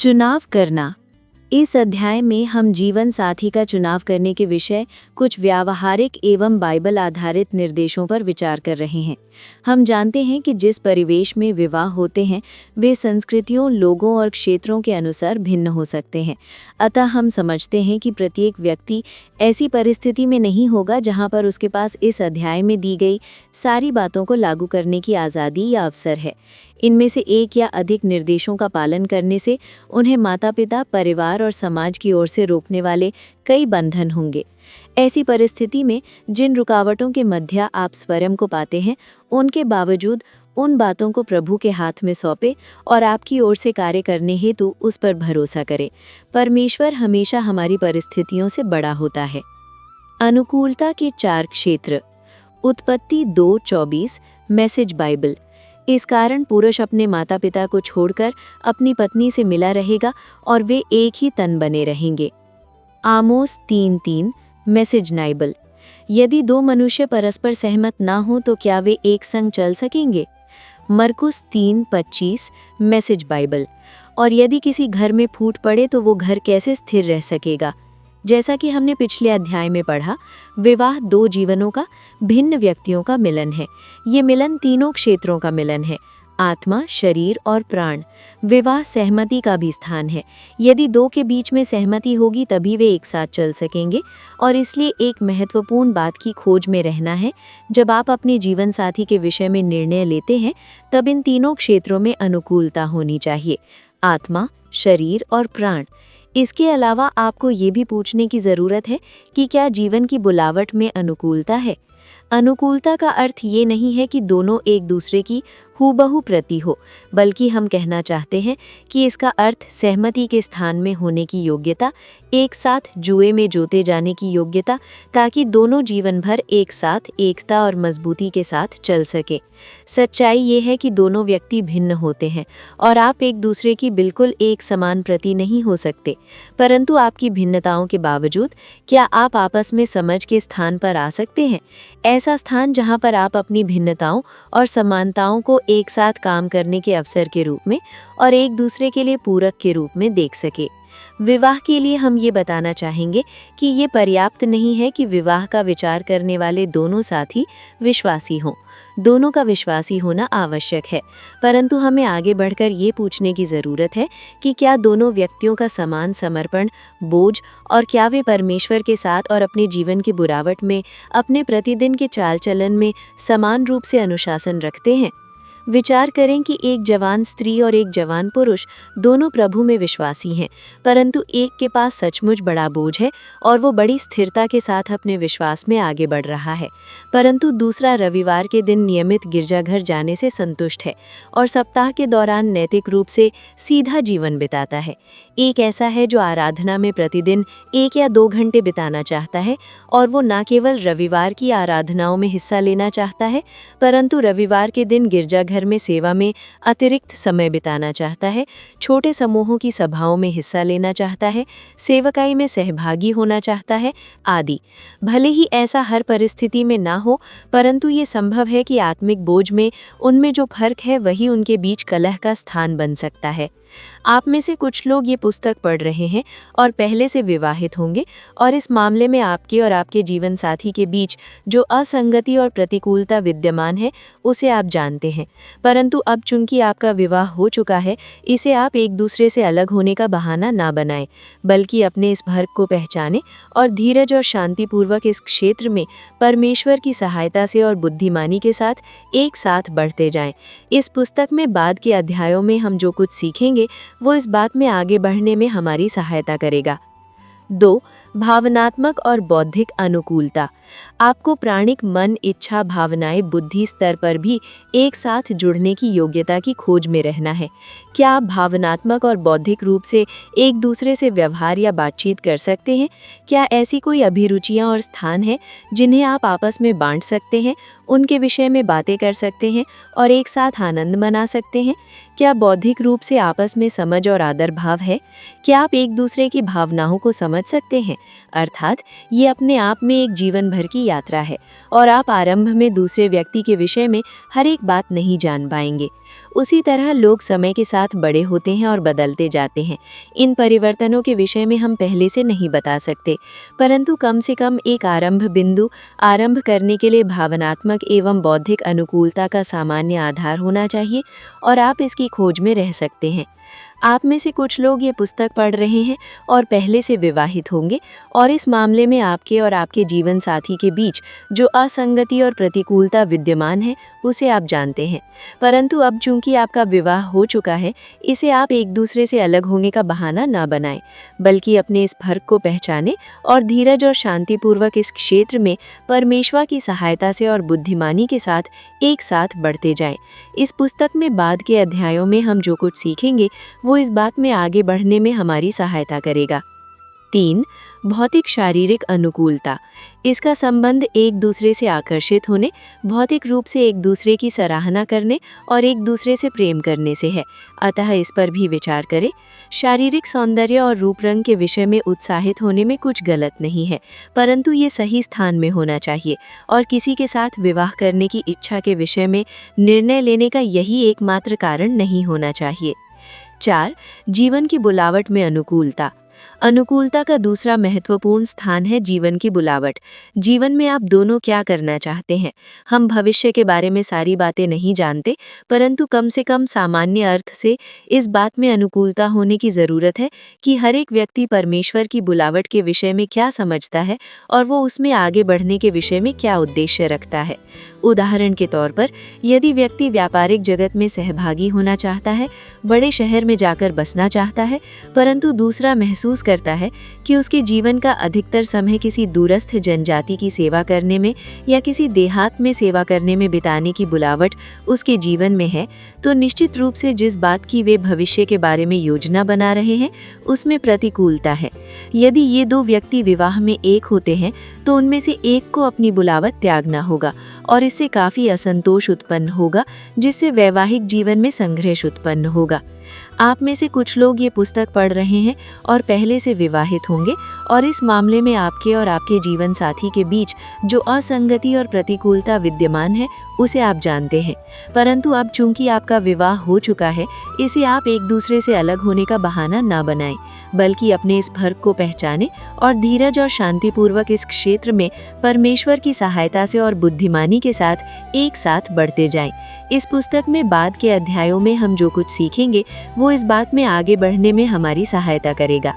चुनाव करना। इस अध्याय में हम जीवन साथी का चुनाव करने के विषय कुछ व्यावहारिक एवं बाइबल आधारित निर्देशों पर विचार कर रहे हैं। हम जानते हैं कि जिस परिवेश में विवाह होते हैं वे संस्कृतियों, लोगों और क्षेत्रों के अनुसार भिन्न हो सकते हैं। अतः हम समझते हैं कि प्रत्येक व्यक्ति ऐसी परिस्थिति में नहीं होगा जहां पर उसके पास इस अध्याय में दी गई सारी बातों को लागू करने की आज़ादी या अवसर है। इनमें से एक या अधिक निर्देशों का पालन करने से उन्हें माता-पिता, परिवार और समाज की ओर से रोकने वाले कई बंधन होंगे। ऐसी परिस्थिति में जिन रुकावटों के मध्य आप स्वयं को पाते हैं, उनके बावजूद उन बातों को प्रभु के हाथ में सौंपे और आपकी ओर से कार्य करने हेतु उस पर भरोसा करें। परमेश्वर हमेशा हमारी परिस्थितियों से बड़ा होता है। अनुकूलता के 4 क्षेत्र। उत्पत्ति 2:24, मैसेज बाइबल। इस कारण पुरुष अपने माता पिता को छोड़कर अपनी पत्नी से मिला रहेगा और वे एक ही तन बने रहेंगे। आमोस 3:3, मैसेज बाइबल। यदि 2 मनुष्य परस्पर सहमत ना हो तो क्या वे एक संग चल सकेंगे? मरकुस 3:25, मैसेज बाइबल। और यदि किसी घर में फूट पड़े तो वो घर कैसे स्थिर रह सकेगा? जैसा कि हमने पिछले अध्याय में पढ़ा, विवाह 2 जीवनों का, भिन्न व्यक्तियों का मिलन है। ये मिलन तीनों क्षेत्रों का मिलन है, आत्मा, शरीर और प्राण। विवाह सहमति का भी स्थान है। यदि 2 के बीच में सहमति होगी तभी वे एक साथ चल सकेंगे और इसलिए एक महत्वपूर्ण बात की खोज में रहना है। जब आप अपने जीवन साथी के विषय में निर्णय लेते हैं तब इन तीनों क्षेत्रों में अनुकूलता होनी चाहिए, आत्मा, शरीर और प्राण। इसके अलावा आपको ये भी पूछने की ज़रूरत है कि क्या जीवन की बुलावट में अनुकूलता है। अनुकूलता का अर्थ ये नहीं है कि दोनों एक दूसरे की हूबहू प्रति हो, बल्कि हम कहना चाहते हैं कि इसका अर्थ सहमति के स्थान में होने की योग्यता, एक साथ जुए में जोते जाने की योग्यता, ताकि दोनों जीवन भर एक साथ एकता और मजबूती के साथ चल सके। सच्चाई ये है कि दोनों व्यक्ति भिन्न होते हैं और आप एक दूसरे की बिल्कुल एक समान प्रति नहीं हो सकते, परंतु आपकी भिन्नताओं के बावजूद क्या आप आपस में समझ के स्थान पर आ सकते हैं? ऐसा स्थान जहां पर आप अपनी भिन्नताओं और समानताओं को एक साथ काम करने के अवसर के रूप में और एक दूसरे के लिए पूरक के रूप में देख सके। विवाह के लिए हम ये बताना चाहेंगे कि ये पर्याप्त नहीं है कि विवाह का विचार करने वाले दोनों साथी विश्वासी हों। दोनों का विश्वासी होना आवश्यक है, परंतु हमें आगे बढ़कर ये पूछने की ज़रूरत है कि क्या दोनों व्यक्तियों का समान समर्पण, बोझ और क्या वे परमेश्वर के साथ और अपने जीवन की बुरावट में, अपने प्रतिदिन के चाल चलन में समान रूप से अनुशासन रखते हैं। विचार करें कि एक जवान स्त्री और एक जवान पुरुष दोनों प्रभु में विश्वासी हैं, परंतु एक के पास सचमुच बड़ा बोझ है और वो बड़ी स्थिरता के साथ अपने विश्वास में आगे बढ़ रहा है, परंतु दूसरा रविवार के दिन नियमित गिरजाघर जाने से संतुष्ट है और सप्ताह के दौरान नैतिक रूप से सीधा जीवन बिताता है। एक ऐसा है जो आराधना में प्रतिदिन 1 या 2 घंटे बिताना चाहता है और वो न केवल रविवार की आराधनाओं में हिस्सा लेना चाहता है, परंतु रविवार के दिन गिरजाघर में सेवा में अतिरिक्त समय बिताना चाहता है, छोटे समूहों की सभाओं में हिस्सा लेना चाहता है, सेवकाई में सहभागी होना चाहता है आदि। भले ही ऐसा हर परिस्थिति में ना हो, परंतु ये संभव है कि आत्मिक बोझ में उनमें जो फर्क है वही उनके बीच कलह का स्थान बन सकता है। आप में से कुछ लोग ये पुस्तक पढ़ रहे हैं और पहले से विवाहित होंगे और इस मामले में आपके और आपके जीवन साथी के बीच जो असंगति और प्रतिकूलता विद्यमान है उसे आप जानते हैं, परंतु अब चूंकि आपका विवाह हो चुका है, इसे आप एक दूसरे से अलग होने का बहाना ना बनाएं, बल्कि अपने इस फर्क को पहचानें और धीरज और शांतिपूर्वक इस क्षेत्र में परमेश्वर की सहायता से और बुद्धिमानी के साथ एक साथ बढ़ते जाएं। इस पुस्तक में बाद के अध्यायों में हम जो कुछ सीखेंगे वो इस बात में आगे बढ़ने में हमारी सहायता करेगा। 2. भावनात्मक और बौद्धिक अनुकूलता। आपको प्राणिक मन, इच्छा, भावनाएं, बुद्धि स्तर पर भी एक साथ जुड़ने की योग्यता की खोज में रहना है। क्या आप भावनात्मक और बौद्धिक रूप से एक दूसरे से व्यवहार या बातचीत कर सकते हैं? क्या ऐसी कोई अभिरुचियां और स्थान हैं जिन्हें आप आपस में बांट सकते हैं, उनके विषय में बातें कर सकते हैं और एक साथ आनंद मना सकते हैं? क्या बौद्धिक रूप से आपस में समझ और आदर भाव है? क्या आप एक दूसरे की भावनाओं को समझ सकते हैं? अर्थात ये अपने आप में एक जीवन भर की यात्रा है और आप आरंभ में दूसरे व्यक्ति के विषय में हर एक बात नहीं जान पाएंगे। उसी तरह लोग समय के साथ बड़े होते हैं और बदलते जाते हैं। इन परिवर्तनों के विषय में हम पहले से नहीं बता सकते, परंतु कम से कम एक आरंभ बिंदु आरंभ करने के लिए भावनात्मक एवं बौद्धिक अनुकूलता का सामान्य आधार होना चाहिए और आप इसकी खोज में रह सकते हैं। आप में से कुछ लोग ये पुस्तक पढ़ रहे हैं और पहले से विवाहित होंगे और इस मामले में आपके और आपके जीवन साथी के बीच जो असंगति और प्रतिकूलता विद्यमान है उसे आप जानते हैं। परंतु अब चूंकि आपका विवाह हो चुका है, इसे आप एक दूसरे से अलग होने का बहाना ना बनाएं, बल्कि अपने इस फर्क को पहचानें और धीरज और शांतिपूर्वक इस क्षेत्र में परमेश्वर की सहायता से और बुद्धिमानी के साथ एक साथ बढ़ते जाएं। इस पुस्तक में बाद के अध्यायों में हम जो कुछ सीखेंगे वो इस बात में आगे बढ़ने में हमारी सहायता करेगा। 3. भौतिक शारीरिक अनुकूलता। इसका संबंध एक दूसरे से आकर्षित होने, भौतिक रूप से एक दूसरे की सराहना करने और एक दूसरे से प्रेम करने से है, अतः इस पर भी विचार करें। शारीरिक सौंदर्य और रूप रंग के विषय में उत्साहित होने में कुछ गलत नहीं है, परंतु ये सही स्थान में होना चाहिए और किसी के साथ विवाह करने की इच्छा के विषय में निर्णय लेने का यही एकमात्र कारण नहीं होना चाहिए। 4. जीवन की बुलावट में अनुकूलता। अनुकूलता का दूसरा महत्वपूर्ण स्थान है जीवन की बुलावट। जीवन में आप दोनों क्या करना चाहते हैं? हम भविष्य के बारे में सारी बातें नहीं जानते, परंतु कम से कम सामान्य अर्थ से इस बात में अनुकूलता होने की ज़रूरत है कि हर एक व्यक्ति परमेश्वर की बुलावट के विषय में क्या समझता है और वो उसमें आगे बढ़ने के विषय में क्या उद्देश्य रखता है। उदाहरण के तौर पर, यदि व्यक्ति व्यापारिक जगत में सहभागी होना चाहता है, बड़े शहर में जाकर बसना चाहता है, परंतु दूसरा महसूस करता है कि उसके जीवन का अधिकतर समय किसी दूरस्थ जनजाति की सेवा करने में या किसी देहात में सेवा करने में बिताने की बुलावट उसके जीवन में है, तो निश्चित रूप से जिस बात की वे भविष्य के बारे में योजना बना रहे हैं उसमें प्रतिकूलता है। यदि ये दो व्यक्ति विवाह में एक होते हैं तो उनमें से एक को अपनी बुलावट त्यागना होगा और इससे काफ़ी असंतोष उत्पन्न होगा, जिससे वैवाहिक जीवन में संघर्ष उत्पन्न होगा। आप में से कुछ लोग ये पुस्तक पढ़ रहे हैं और पहले से विवाहित होंगे और इस मामले में आपके और आपके जीवन साथी के बीच जो असंगति और प्रतिकूलता विद्यमान है उसे आप जानते हैं, परंतु अब चूंकि आपका विवाह हो चुका है, इसे आप एक दूसरे से अलग होने का बहाना ना बनाएं, बल्कि अपने इस फर्क को पहचानें और धीरज और शांतिपूर्वक इस क्षेत्र में परमेश्वर की सहायता से और बुद्धिमानी के साथ एक साथ बढ़ते जाएं। इस पुस्तक में बाद के अध्यायों में हम जो कुछ सीखेंगे वो इस बात में आगे बढ़ने में हमारी सहायता करेगा।